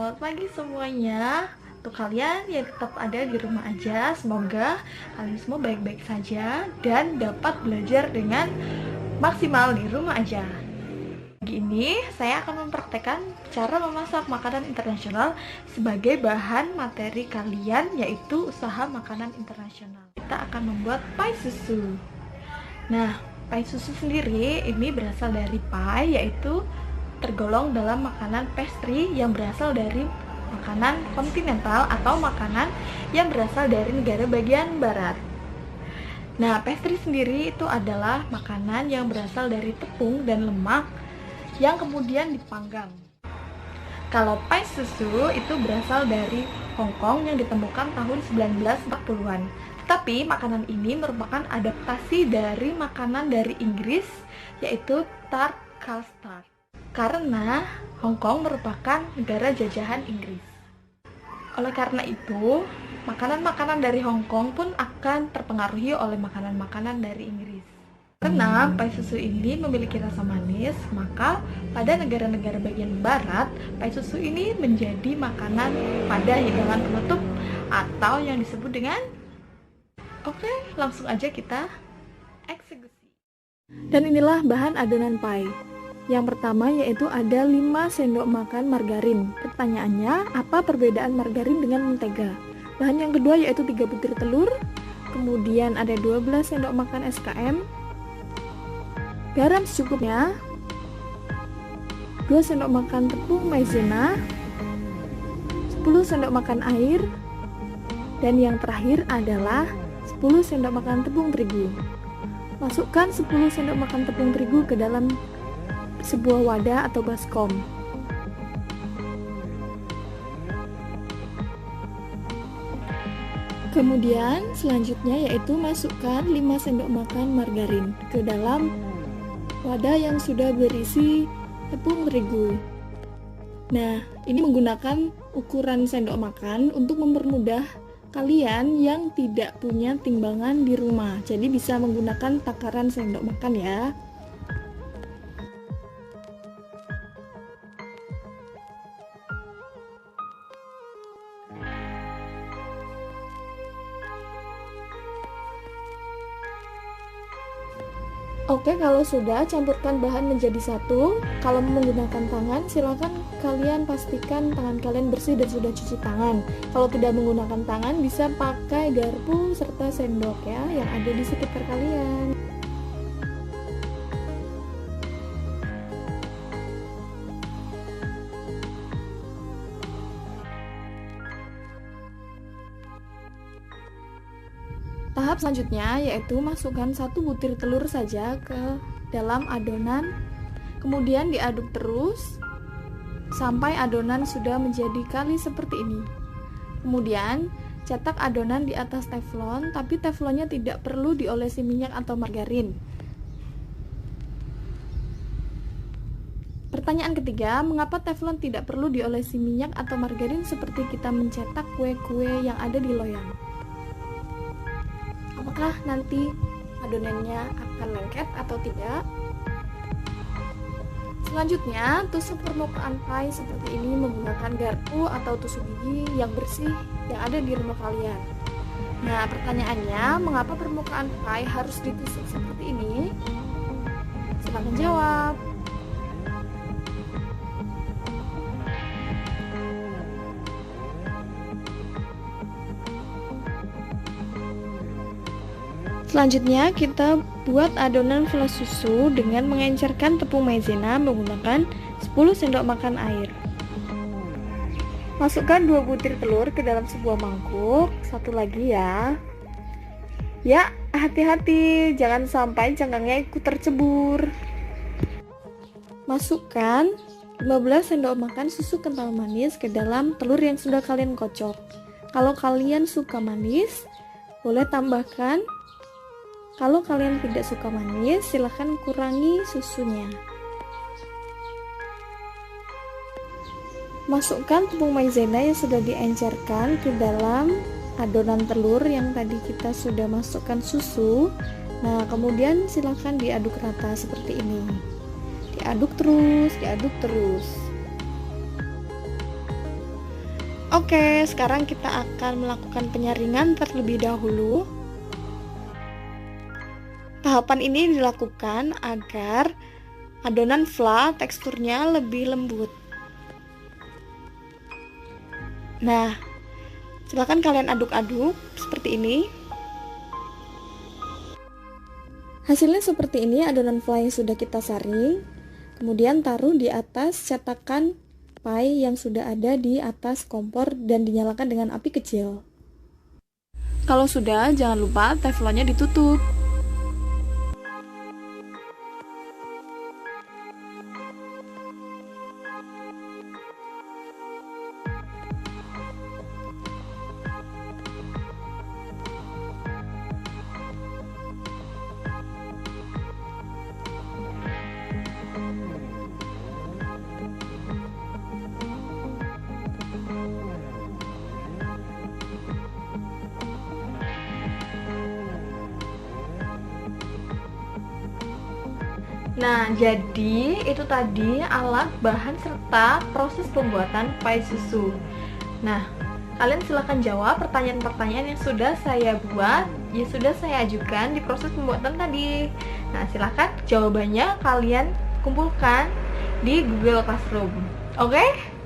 Selamat pagi semuanya. Untuk kalian yang tetap ada di rumah aja, semoga kalian semua baik-baik saja dan dapat belajar dengan maksimal di rumah aja. Pagi ini saya akan mempraktekkan cara memasak makanan internasional sebagai bahan materi kalian, yaitu usaha makanan internasional. Kita akan membuat pai susu. Nah, pai susu sendiri ini berasal dari pai, yaitu tergolong dalam makanan pastry yang berasal dari makanan kontinental atau makanan yang berasal dari negara bagian barat. Nah, pastry sendiri itu adalah makanan yang berasal dari tepung dan lemak yang kemudian dipanggang. Kalau pai susu itu berasal dari Hong Kong yang ditemukan tahun 1940-an. Tapi makanan ini merupakan adaptasi dari makanan dari Inggris, yaitu tart custard. Karena Hong Kong merupakan negara jajahan Inggris. Oleh karena itu, makanan-makanan dari Hong Kong pun akan terpengaruhi oleh makanan-makanan dari Inggris. Karena pai susu ini memiliki rasa manis, maka pada negara-negara bagian barat, pai susu ini menjadi makanan pada hidangan penutup atau yang disebut dengan Oke, langsung aja kita eksekusi. Dan inilah bahan adonan pai. Yang pertama yaitu ada 5 sendok makan margarin. Pertanyaannya, apa perbedaan margarin dengan mentega? Bahan yang kedua yaitu 3 butir telur, kemudian ada 12 sendok makan SKM, garam secukupnya, 2 sendok makan tepung maizena, 10 sendok makan air, dan yang terakhir adalah 10 sendok makan tepung terigu. Masukkan 10 sendok makan tepung terigu ke dalam sebuah wadah atau baskom. Kemudian selanjutnya yaitu masukkan 5 sendok makan margarin ke dalam wadah yang sudah berisi tepung terigu. Nah, ini menggunakan ukuran sendok makan untuk mempermudah kalian yang tidak punya timbangan di rumah. Jadi bisa menggunakan takaran sendok makan ya. Oke, kalau sudah, campurkan bahan menjadi satu. Kalau menggunakan tangan, silakan kalian pastikan tangan kalian bersih dan sudah cuci tangan. Kalau tidak menggunakan tangan, bisa pakai garpu serta sendok ya, yang ada di sekitar kalian. Tahap selanjutnya yaitu masukkan 1 butir telur saja ke dalam adonan, kemudian diaduk terus sampai adonan sudah menjadi kali seperti ini. Kemudian cetak adonan di atas teflon, tapi teflonnya tidak perlu diolesi minyak atau margarin. Pertanyaan ketiga, mengapa teflon tidak perlu diolesi minyak atau margarin seperti kita mencetak kue-kue yang ada di loyang? Apakah nanti adonannya akan lengket atau tidak? Selanjutnya, tusuk permukaan pai seperti ini menggunakan garpu atau tusuk gigi yang bersih yang ada di rumah kalian. Nah, pertanyaannya, mengapa permukaan pai harus ditusuk seperti ini? Silakan jawab. Selanjutnya kita buat adonan flan susu dengan mengencerkan tepung maizena menggunakan 10 sendok makan air. Masukkan 2 butir telur ke dalam sebuah mangkuk. Satu lagi ya. Ya, hati-hati, jangan sampai cangkangnya ikut tercebur. Masukkan 15 sendok makan susu kental manis ke dalam telur yang sudah kalian kocok. Kalau kalian suka manis, boleh tambahkan. Kalau kalian tidak suka manis, silahkan kurangi susunya. Masukkan tepung maizena yang sudah diencerkan ke dalam adonan telur yang tadi kita sudah masukkan susu. Nah, kemudian silahkan diaduk rata seperti ini. Diaduk terus, diaduk terus. Oke, sekarang kita akan melakukan penyaringan terlebih dahulu. Tahapan ini dilakukan agar adonan fla teksturnya lebih lembut. Nah, silakan kalian aduk-aduk seperti ini. Hasilnya seperti ini adonan fla yang sudah kita saring. Kemudian taruh di atas cetakan pie yang sudah ada di atas kompor dan dinyalakan dengan api kecil. Kalau sudah, jangan lupa teflonnya ditutup. Nah, jadi itu tadi alat, bahan, serta proses pembuatan pie susu. Nah, kalian silahkan jawab pertanyaan-pertanyaan yang sudah saya buat, yang sudah saya ajukan di proses pembuatan tadi. Nah, silahkan jawabannya kalian kumpulkan di Google Classroom. Oke?